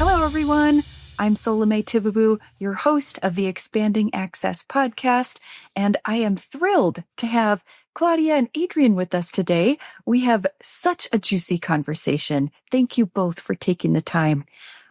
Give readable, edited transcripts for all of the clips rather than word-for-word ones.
Hello, everyone. I'm Solome Tibabu, your host of the Expanding Access podcast, and I am thrilled to have Claudia and Adrienne with us today. We have such a juicy conversation. Thank you both for taking the time.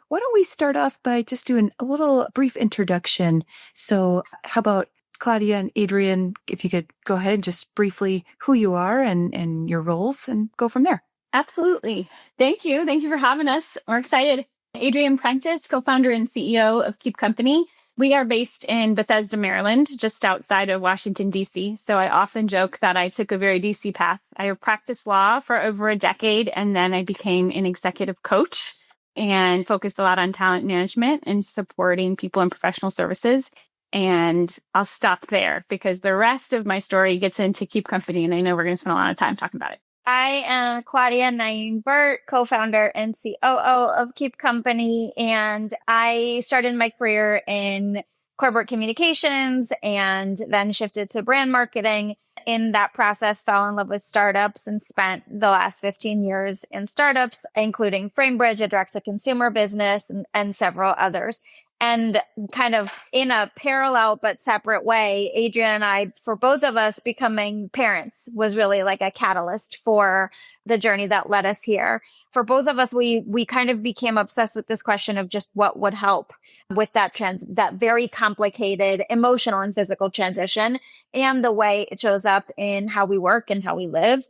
Why don't we start off by just doing a little brief introduction? So how about Claudia and Adrienne, if you could go ahead and just briefly who you are and your roles and go from there. Absolutely. Thank you. Thank you for having us. We're excited. Adrienne Prentice, co-founder and CEO of Keep Company. We are based in Bethesda, Maryland, just outside of Washington, D.C. So I often joke that I took a very D.C. path. I practiced law for over a decade, and then I became an executive coach and focused a lot on talent management and supporting people in professional services. And I'll stop there because the rest of my story gets into Keep Company, and I know we're going to spend a lot of time talking about it. I am Claudia Naim-Burt, co-founder and COO of Keep Company, and I started my career in corporate communications and then shifted to brand marketing. In that process, fell in love with startups and spent the last 15 years in startups, including Framebridge, a direct-to-consumer business, and several others. And kind of in a parallel but separate way, Adrienne and I, for both of us, becoming parents was really like a catalyst for the journey that led us here. For both of us, we kind of became obsessed with this question of just what would help with that that very complicated emotional and physical transition and the way it shows up in how we work and how we live.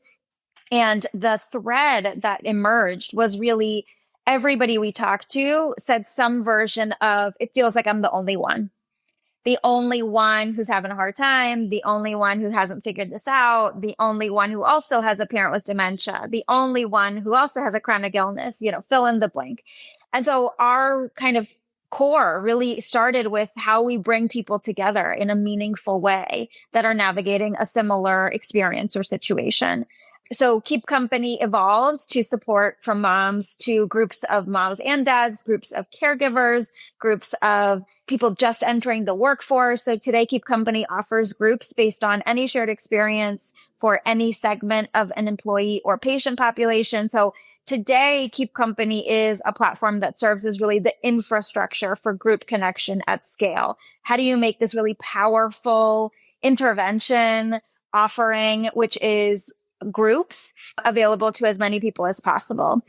And the thread that emerged was really everybody we talked to said some version of, it feels like I'm the only one who's having a hard time, the only one who hasn't figured this out, the only one who also has a parent with dementia, the only one who also has a chronic illness, fill in the blank. And so our kind of core really started with how we bring people together in a meaningful way that are navigating a similar experience or situation. So Keep Company evolved to support from moms to groups of moms and dads, groups of caregivers, groups of people just entering the workforce. So today Keep Company offers groups based on any shared experience for any segment of an employee or patient population. So today Keep Company is a platform that serves as really the infrastructure for group connection at scale. How do you make this really powerful intervention offering, which is groups available to as many people as possible?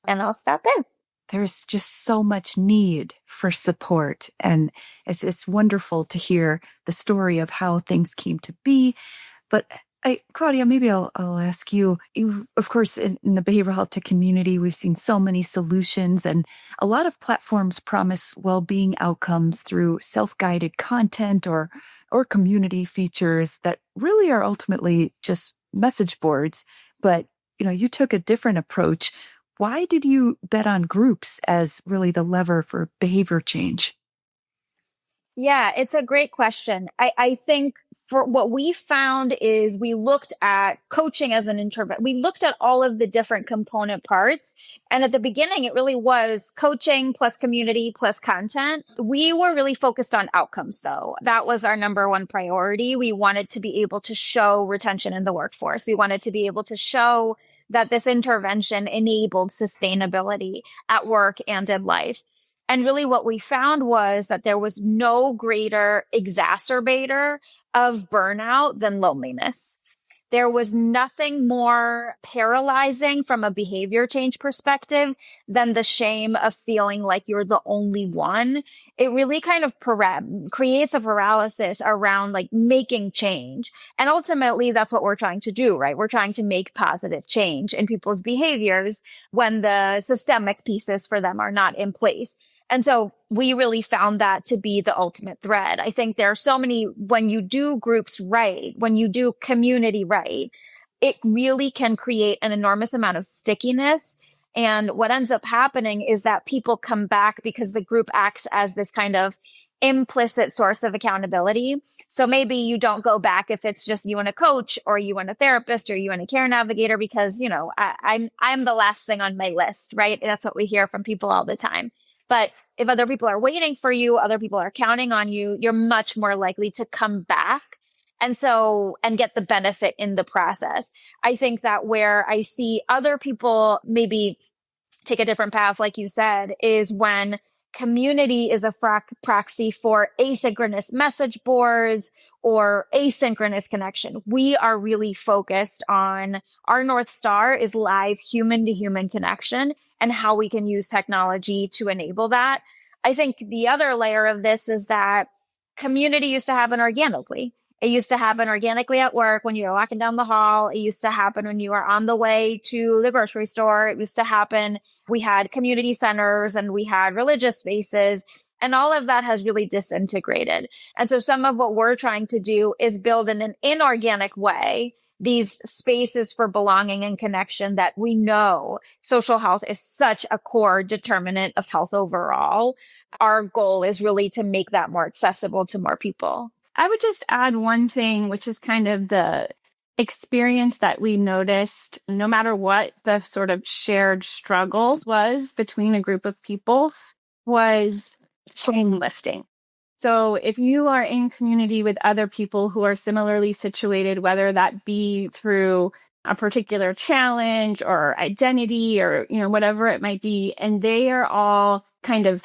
And I'll stop there. There's just so much need for support. And it's wonderful to hear the story of how things came to be. But Claudia, maybe I'll ask you, of course, in the behavioral health tech community, we've seen so many solutions, and a lot of platforms promise well-being outcomes through self-guided content or community features that really are ultimately just message boards. But, you took a different approach. Why did you bet on groups as really the lever for behavior change? Yeah, it's a great question. I think for what we found is we looked at coaching as an intervention. We looked at all of the different component parts. And at the beginning, it really was coaching plus community plus content. We were really focused on outcomes, though. That was our number one priority. We wanted to be able to show retention in the workforce. We wanted to be able to show that this intervention enabled sustainability at work and in life. And really what we found was that there was no greater exacerbator of burnout than loneliness. There was nothing more paralyzing from a behavior change perspective than the shame of feeling like you're the only one. It really kind of creates a paralysis around like making change. And ultimately, that's what we're trying to do, right? We're trying to make positive change in people's behaviors when the systemic pieces for them are not in place. And so we really found that to be the ultimate thread. I think there are so many, when you do groups right, when you do community right, it really can create an enormous amount of stickiness. And what ends up happening is that people come back because the group acts as this kind of implicit source of accountability. So maybe you don't go back if it's just you and a coach or you and a therapist or you and a care navigator because, I'm the last thing on my list, right? That's what we hear from people all the time. But if other people are waiting for you, other people are counting on you, you're much more likely to come back and get the benefit in the process. I think that where I see other people maybe take a different path, like you said, is when community is a proxy for asynchronous message boards or asynchronous connection. We are really focused on our North Star is live human to human connection and how we can use technology to enable that. I think the other layer of this is that community used to happen organically. It used to happen organically at work when you were walking down the hall. It used to happen when you were on the way to the grocery store. It used to happen. We had community centers and we had religious spaces, and all of that has really disintegrated. And so some of what we're trying to do is build in an inorganic way these spaces for belonging and connection that we know social health is such a core determinant of health overall. Our goal is really to make that more accessible to more people. I would just add one thing, which is kind of the experience that we noticed, no matter what the sort of shared struggles was between a group of people, was chain lifting. So if you are in community with other people who are similarly situated, whether that be through a particular challenge or identity or, whatever it might be, and they are all kind of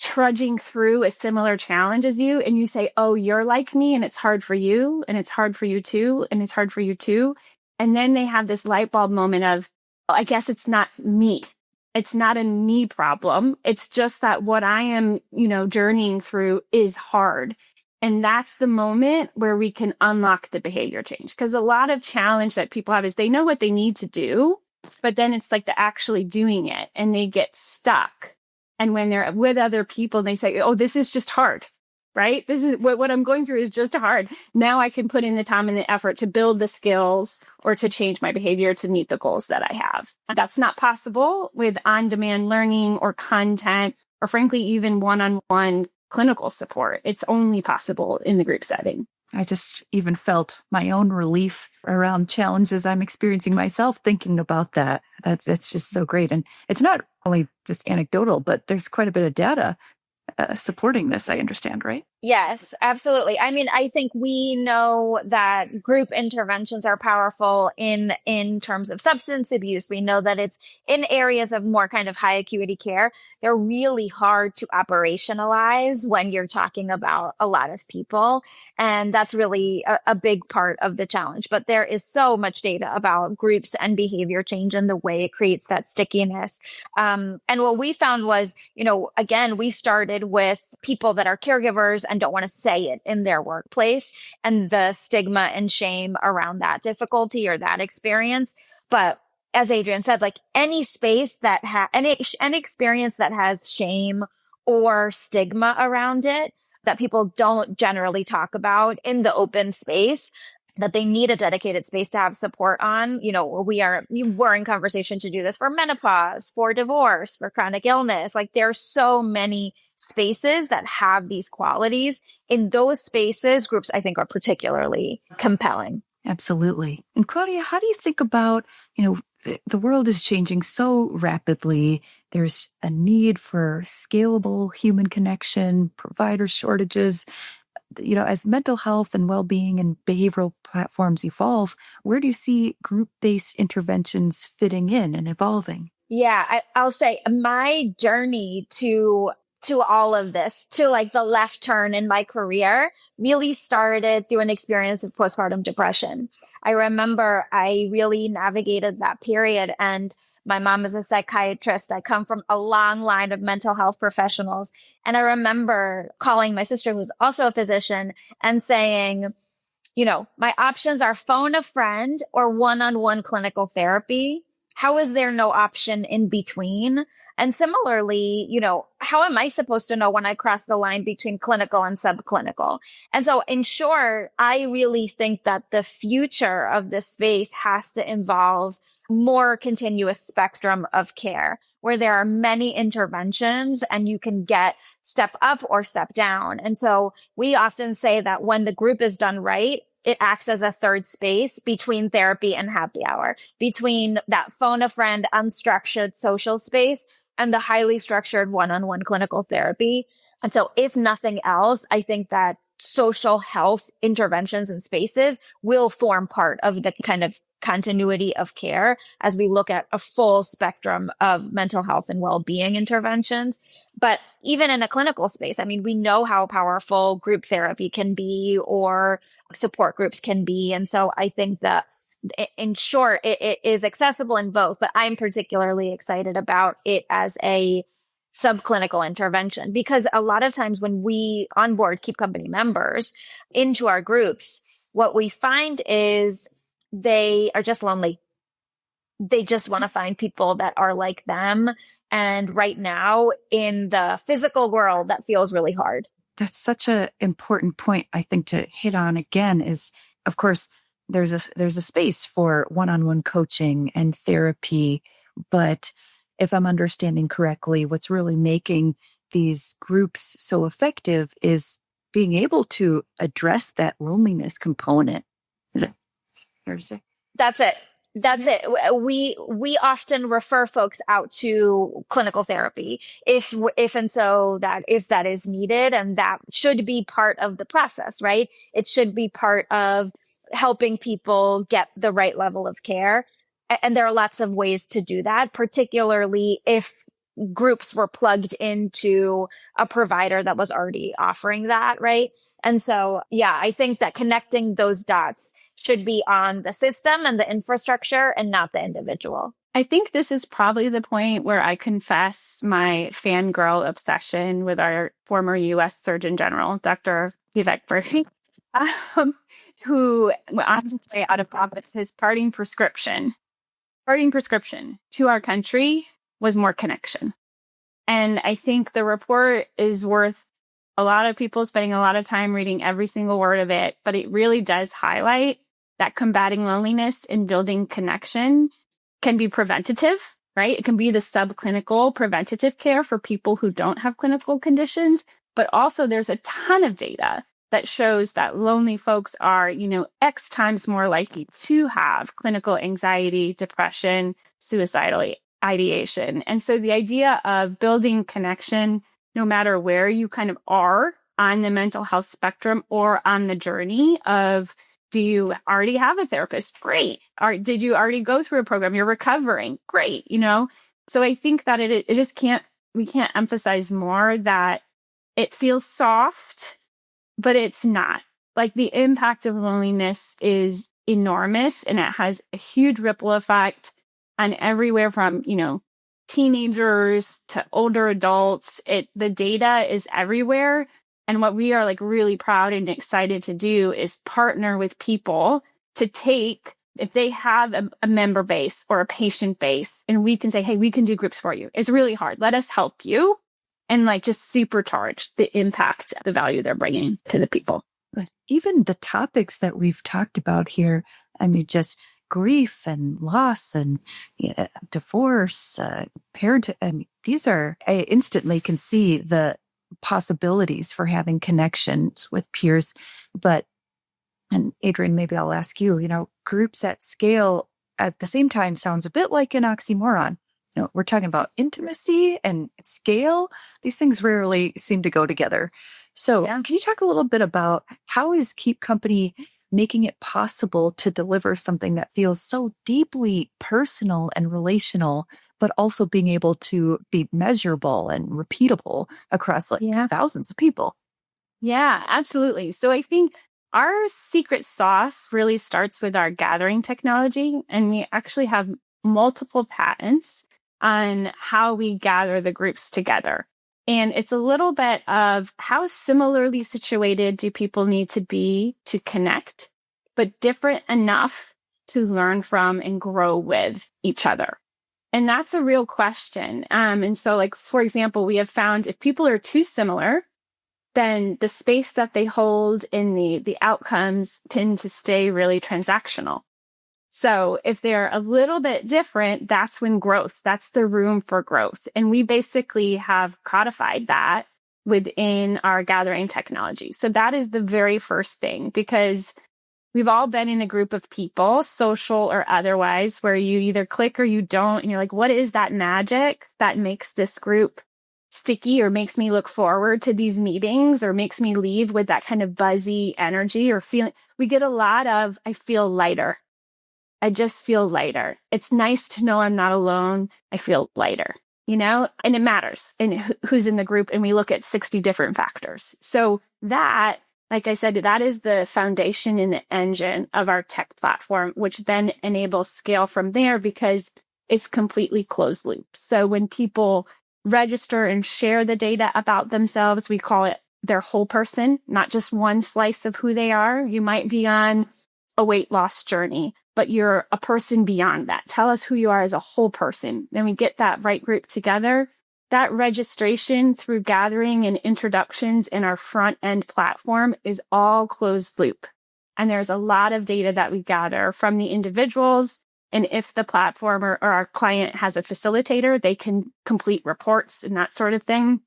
trudging through a similar challenge as you, and you say, oh, you're like me and it's hard for you and it's hard for you too and it's hard for you too. And then they have this light bulb moment of, oh, I guess it's not me. It's not a me problem. It's just that what I am, journeying through is hard. And that's the moment where we can unlock the behavior change. Because a lot of challenge that people have is they know what they need to do, but then it's like the actually doing it and they get stuck. And when they're with other people, they say, oh, this is just hard, right? This is what I'm going through is just hard. Now I can put in the time and the effort to build the skills or to change my behavior to meet the goals that I have. That's not possible with on-demand learning or content, or frankly, even one-on-one clinical support. It's only possible in the group setting. I just even felt my own relief around challenges I'm experiencing myself thinking about that. That's just so great. And it's not only just anecdotal, but there's quite a bit of data supporting this, I understand, right? Yes, absolutely. I mean, I think we know that group interventions are powerful in terms of substance abuse. We know that it's in areas of more kind of high acuity care. They're really hard to operationalize when you're talking about a lot of people. And that's really a big part of the challenge. But there is so much data about groups and behavior change and the way it creates that stickiness. And what we found was, again, we started with people that are caregivers and don't want to say it in their workplace and the stigma and shame around that difficulty or that experience. But as Adrienne said, like any space that any experience that has shame or stigma around it that people don't generally talk about in the open space, that they need a dedicated space to have support on. We're in conversation to do this for menopause, for divorce, for chronic illness. Like there's so many spaces that have these qualities. In those spaces, groups I think are particularly compelling. Absolutely. And Claudia, how do you think about, the world is changing so rapidly. There's a need for scalable human connection, provider shortages. As mental health and well-being and behavioral platforms evolve, where do you see group-based interventions fitting in and evolving? Yeah, I'll say my journey to all of this, to like the left turn in my career, really started through an experience of postpartum depression. I remember I really navigated that period, and my mom is a psychiatrist. I come from a long line of mental health professionals. And I remember calling my sister, who's also a physician, and saying, my options are phone a friend or one-on-one clinical therapy. How is there no option in between? And similarly, how am I supposed to know when I cross the line between clinical and subclinical? And so in short, I really think that the future of this space has to involve more continuous spectrum of care where there are many interventions and you can get step up or step down. And so we often say that when the group is done right, it acts as a third space between therapy and happy hour, between that phone a friend, unstructured social space and the highly structured one-on-one clinical therapy. And so if nothing else, I think that social health interventions and spaces will form part of the kind of continuity of care as we look at a full spectrum of mental health and well-being interventions. But even in a clinical space, I mean, we know how powerful group therapy can be or support groups can be. And so I think that in short, it is accessible in both, but I'm particularly excited about it as a subclinical intervention, because a lot of times when we onboard Keep Company members into our groups, what we find is they are just lonely. They just want to find people that are like them. And right now in the physical world, that feels really hard. That's such an important point, I think, to hit on again is, of course, there's a space for one-on-one coaching and therapy. But if I'm understanding correctly, what's really making these groups so effective is being able to address that loneliness component. Is it fair to say? That's it. That's it. We often refer folks out to clinical therapy if that is needed, and that should be part of the process, right? It should be part of helping people get the right level of care. And there are lots of ways to do that, particularly if groups were plugged into a provider that was already offering that, right? And so, yeah, I think that connecting those dots should be on the system and the infrastructure and not the individual. I think this is probably the point where I confess my fangirl obsession with our former U.S. Surgeon General, Dr. Vivek Murthy, who, honestly, out of office, his parting prescription to our country was more connection. And I think the report is worth a lot of people spending a lot of time reading every single word of it, but it really does highlight that combating loneliness and building connection can be preventative, right? It can be the subclinical preventative care for people who don't have clinical conditions, but also there's a ton of data that shows that lonely folks are, X times more likely to have clinical anxiety, depression, suicidal ideation. And so the idea of building connection, no matter where you kind of are on the mental health spectrum or on the journey of, do you already have a therapist? Great. Or did you already go through a program? You're recovering? Great. So I think that we can't emphasize more that it feels soft, but it's not. Like, the impact of loneliness is enormous, and it has a huge ripple effect on everywhere from, teenagers to older adults. The data is everywhere. And what we are really proud and excited to do is partner with people to take, if they have a member base or a patient base, and we can say, hey, we can do groups for you. It's really hard. Let us help you. And just supercharge the impact, the value they're bringing to the people. But even the topics that we've talked about here, I mean, just grief and loss and divorce, parent, I instantly can see the possibilities for having connections with peers. And Adrienne, maybe I'll ask you, groups at scale at the same time sounds a bit like an oxymoron. We're talking about intimacy and scale. These things rarely seem to go together. So Can you talk a little bit about how is Keep Company making it possible to deliver something that feels so deeply personal and relational, but also being able to be measurable and repeatable across thousands of people? Yeah, absolutely. So I think our secret sauce really starts with our gathering technology, and we actually have multiple patents on how we gather the groups together. And it's a little bit of how similarly situated do people need to be to connect, but different enough to learn from and grow with each other. And that's a real question. And so, for example, we have found if people are too similar, then the space that they hold in the outcomes tend to stay really transactional. So if they're a little bit different, that's the room for growth. And we basically have codified that within our gathering technology. So that is the very first thing, because we've all been in a group of people, social or otherwise, where you either click or you don't. And you're like, what is that magic that makes this group sticky or makes me look forward to these meetings or makes me leave with that kind of buzzy energy or feeling? We get a lot of, I feel lighter. I just feel lighter. It's nice to know I'm not alone. I feel lighter, and it matters and who's in the group. And we look at 60 different factors. So that, like I said, that is the foundation and the engine of our tech platform, which then enables scale from there because it's completely closed loop. So when people register and share the data about themselves, we call it their whole person, not just one slice of who they are. You might be on a weight loss journey, but you're a person beyond that. Tell us who you are as a whole person. Then we get that right group together. That registration through gathering and introductions in our front end platform is all closed loop. And there's a lot of data that we gather from the individuals. And if the platform or our client has a facilitator, they can complete reports and that sort of thing.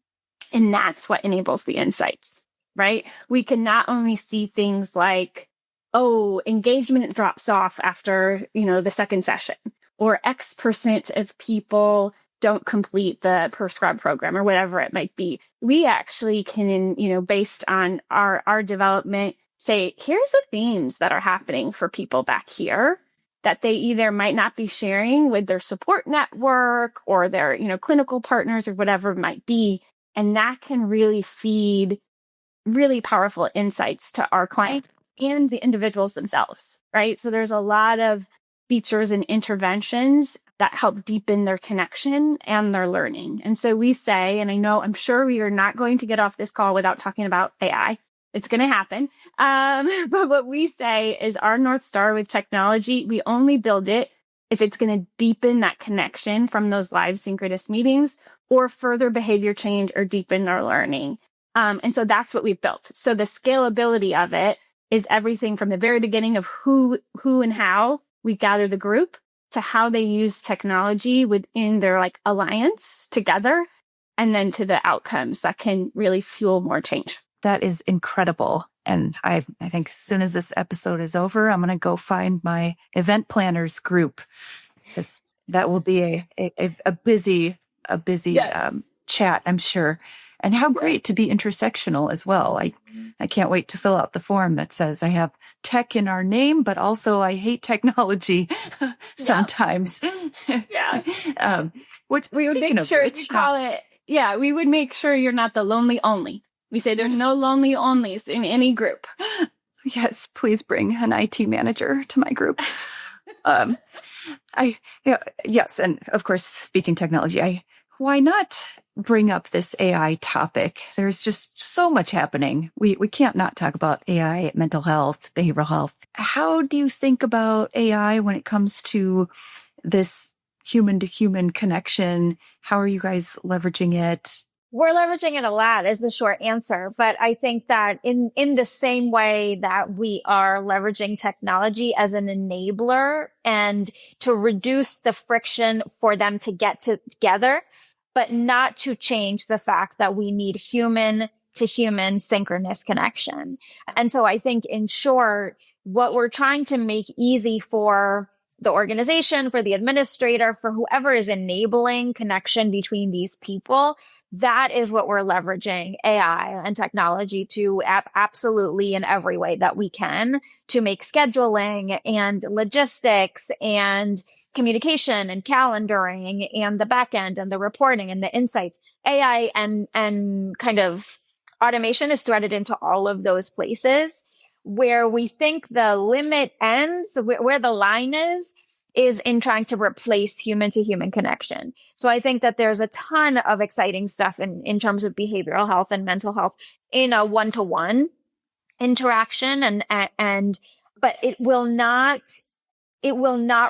And that's what enables the insights, right? We can not only see things like, oh, engagement drops off after, the second session, or X% of people don't complete the prescribed program or whatever it might be. We actually can, based on our development, say, here's the themes that are happening for people back here that they either might not be sharing with their support network or their, clinical partners or whatever it might be. And that can really feed really powerful insights to our clients and the individuals themselves, right? So there's a lot of features and interventions that help deepen their connection and their learning. And so we say, and I'm sure we are not going to get off this call without talking about AI. It's going to happen. But what we say is our North Star with technology, we only build it if it's going to deepen that connection from those live synchronous meetings or further behavior change or deepen their learning. And so that's what we've built. So the scalability of it is everything from the very beginning of who and how we gather the group to how they use technology within their alliance together, and then to the outcomes that can really fuel more change. That is incredible. And I think as soon as this episode is over, I'm going to go find my event planners group. That will be a busy Yes. Chat, I'm sure. And how great to be intersectional as well. I can't wait to fill out the form that says I have tech in our name, but also I hate technology sometimes. Yeah. We would make sure we call it, we would make sure you're not the lonely only. We say there's no lonely onlys in any group. Yes, please bring an IT manager to my group. Yes. And of course, speaking technology, why not bring up this AI topic? There's just so much happening. We can't not talk about AI, mental health, behavioral health. How do you think about AI when it comes to this human to human connection? How are you guys leveraging it? We're leveraging it a lot is the short answer. But I think that in the same way that we are leveraging technology as an enabler and to reduce the friction for them to get together, but not to change the fact that we need human to human synchronous connection. And so I think in short, what we're trying to make easy for the organization, for the administrator, for whoever is enabling connection between these people, that is what we're leveraging AI and technology to absolutely in every way that we can to make scheduling and logistics and communication and calendaring and the back end and the reporting and the insights. AI and kind of automation is threaded into all of those places. Where we think the limit ends, where the line is in trying to replace human to human connection. So I think that there's a ton of exciting stuff in terms of behavioral health and mental health in a one-to-one interaction but it will not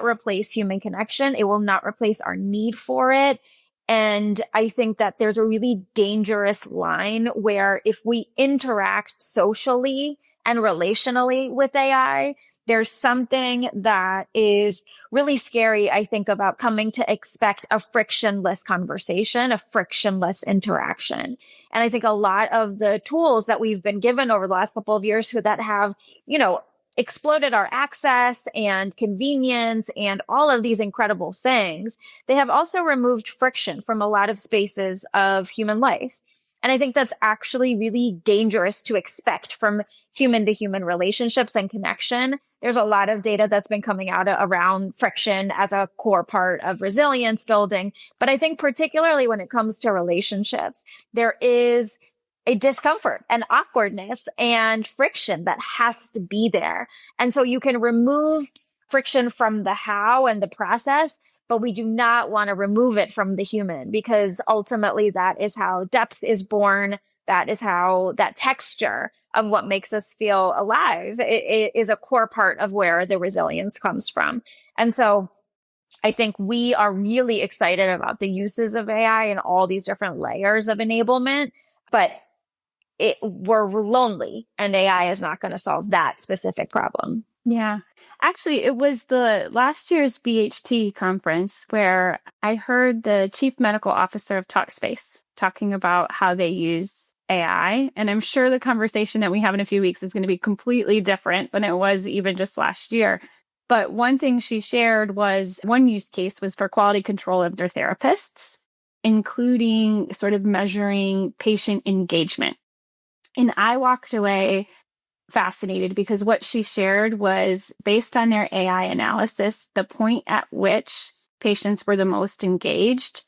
replace human connection. It will not replace our need for it. And I think that there's a really dangerous line where if we interact socially and relationally with AI, there's something that is really scary, I think, about coming to expect a frictionless conversation, a frictionless interaction. And I think a lot of the tools that we've been given over the last couple of years that have, exploded our access and convenience and all of these incredible things, they have also removed friction from a lot of spaces of human life. And I think that's actually really dangerous to expect from human to human relationships and connection. There's a lot of data that's been coming out around friction as a core part of resilience building. But I think particularly when it comes to relationships, there is a discomfort and awkwardness and friction that has to be there. And so you can remove friction from the how and the process, but we do not want to remove it from the human, because ultimately that is how depth is born. That is how that texture of what makes us feel alive it is a core part of where the resilience comes from. And so I think we are really excited about the uses of AI and all these different layers of enablement, but we're lonely, and AI is not going to solve that specific problem. Yeah. Actually, it was the last year's BHT conference where I heard the chief medical officer of Talkspace talking about how they use AI. And I'm sure the conversation that we have in a few weeks is going to be completely different than it was even just last year. But one thing she shared was one use case was for quality control of their therapists, including sort of measuring patient engagement. And I walked away fascinated because what she shared was based on their AI analysis, the point at which patients were the most engaged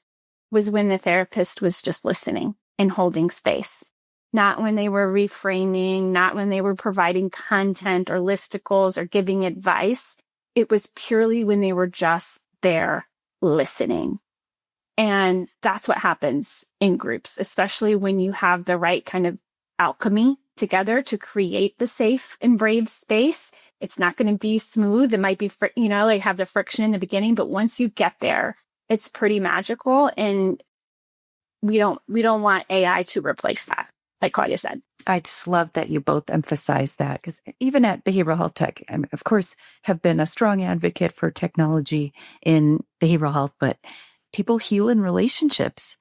was when the therapist was just listening and holding space, not when they were reframing, not when they were providing content or listicles or giving advice. It was purely when they were just there listening. And that's what happens in groups, especially when you have the right kind of alchemy together to create the safe and brave space. It's not going to be smooth. It might be, like have the friction in the beginning, but once you get there, it's pretty magical. And we don't want AI to replace that, like Claudia said. I just love that you both emphasize that, because even at Behavioral Health Tech, I of course, have been a strong advocate for technology in behavioral health, but people heal in relationships,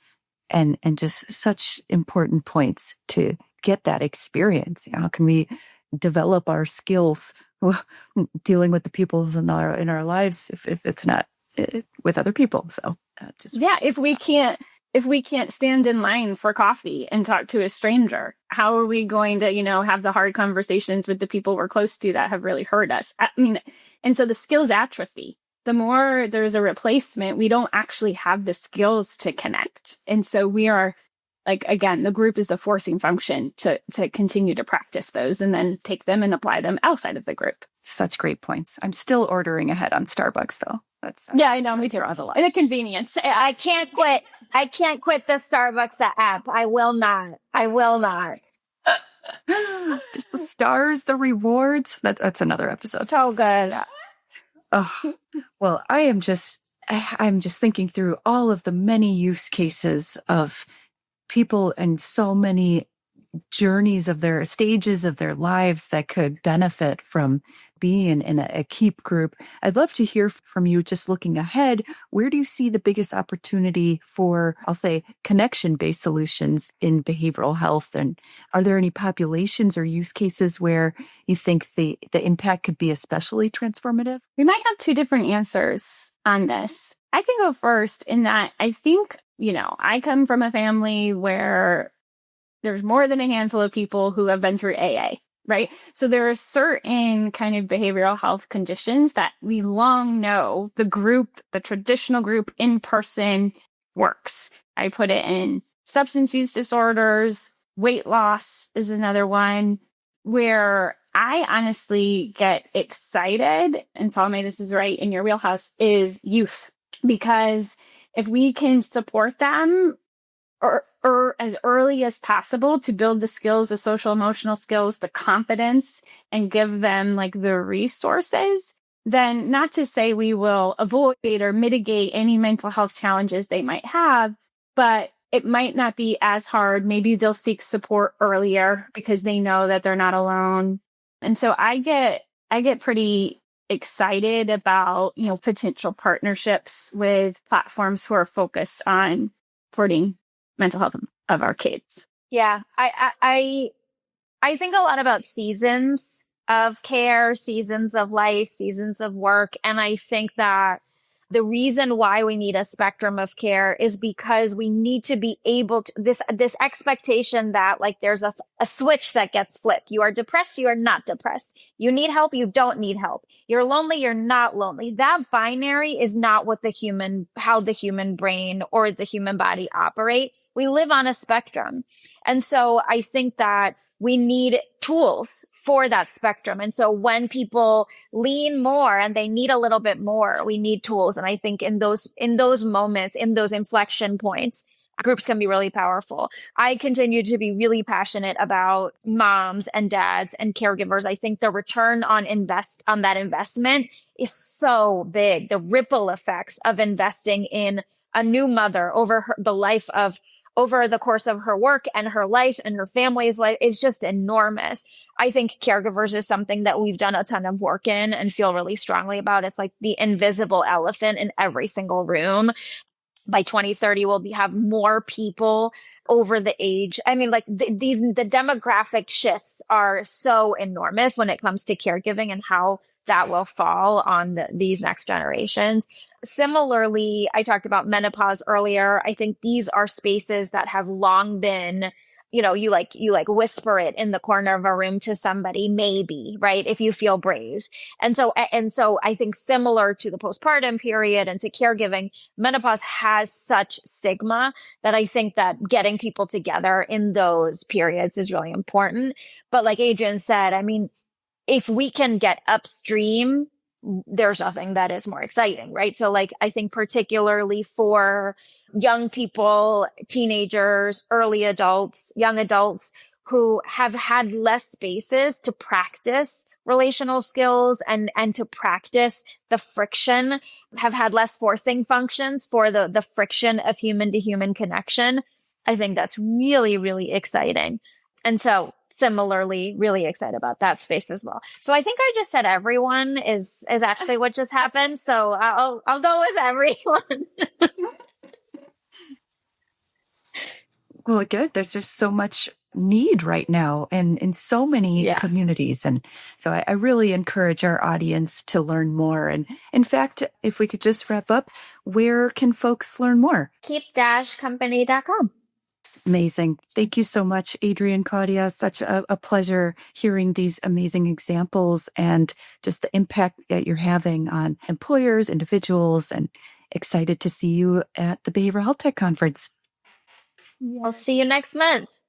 and just such important points to get that experience. How can we develop our skills dealing with the people in our lives if it's not with other people? So if we can't stand in line for coffee and talk to a stranger, how are we going to have the hard conversations with the people we're close to that have really hurt us? I mean, and so the skills atrophy. The more there's a replacement, we don't actually have the skills to connect. And so we are, like, again, the group is the forcing function to continue to practice those and then take them and apply them outside of the group. Such great points. I'm still ordering ahead on Starbucks, though. I know, me too. And a convenience. I can't quit. I can't quit the Starbucks app. I will not. Just the stars, the rewards. That's another episode. So good. Oh, well, I'm just thinking through all of the many use cases of people and so many journeys of their stages of their lives that could benefit from being in a KEEP group. I'd love to hear from you, just looking ahead. Where do you see the biggest opportunity for, I'll say, connection-based solutions in behavioral health? And are there any populations or use cases where you think the impact could be especially transformative? We might have two different answers on this. I can go first in that I think, I come from a family where there's more than a handful of people who have been through AA, right? So there are certain kind of behavioral health conditions that we long know the traditional group in person works. I put it in substance use disorders, weight loss is another one, where I honestly get excited, and Salome, this is right in your wheelhouse, is youth. Because if we can support them or as early as possible to build the skills, the social emotional skills, the confidence, and give them like the resources, then not to say we will avoid or mitigate any mental health challenges they might have, but it might not be as hard. Maybe they'll seek support earlier because they know that they're not alone. And so I get pretty excited about, potential partnerships with platforms who are focused on supporting mental health of our kids. Yeah. I think a lot about seasons of care, seasons of life, seasons of work. And I think that The reason why we need a spectrum of care is because we need to be able to, this expectation that like there's a switch that gets flipped. You are depressed, you are not depressed. You need help, you don't need help. You're lonely, you're not lonely. That binary is not what how the human brain or the human body operate. We live on a spectrum. And so I think that we need tools for that spectrum. And so when people lean more and they need a little bit more, we need tools. And I think in those moments, in those inflection points, groups can be really powerful. I continue to be really passionate about moms and dads and caregivers. I think the return on that investment is so big. The ripple effects of investing in a new mother over the course of her work and her life and her family's life is just enormous. I think caregivers is something that we've done a ton of work in and feel really strongly about. It's like the invisible elephant in every single room. By 2030, we'll have more people over the age. I mean, like the demographic shifts are so enormous when it comes to caregiving and how that will fall on these next generations. Similarly, I talked about menopause earlier. I think these are spaces that have long been, you whisper it in the corner of a room to somebody, maybe, right? If you feel brave. And so I think similar to the postpartum period and to caregiving, menopause has such stigma that I think that getting people together in those periods is really important. But like Adrienne said, I mean, if we can get upstream, there's nothing that is more exciting, right? So like, I think particularly for young people, teenagers, early adults, young adults who have had less spaces to practice relational skills and to practice the friction, have had less forcing functions for the friction of human to human connection. I think that's really, really exciting. And so similarly, really excited about that space as well. So I think I just said everyone is actually what just happened. So I'll go with everyone. Well, good. There's just so much need right now and in so many communities. And so I really encourage our audience to learn more. And in fact, if we could just wrap up, where can folks learn more? Keep-company.com. Amazing. Thank you so much, Adrienne, Claudia. Such a pleasure hearing these amazing examples and just the impact that you're having on employers, individuals, and excited to see you at the Behavioral Health Tech Conference. I'll see you next month.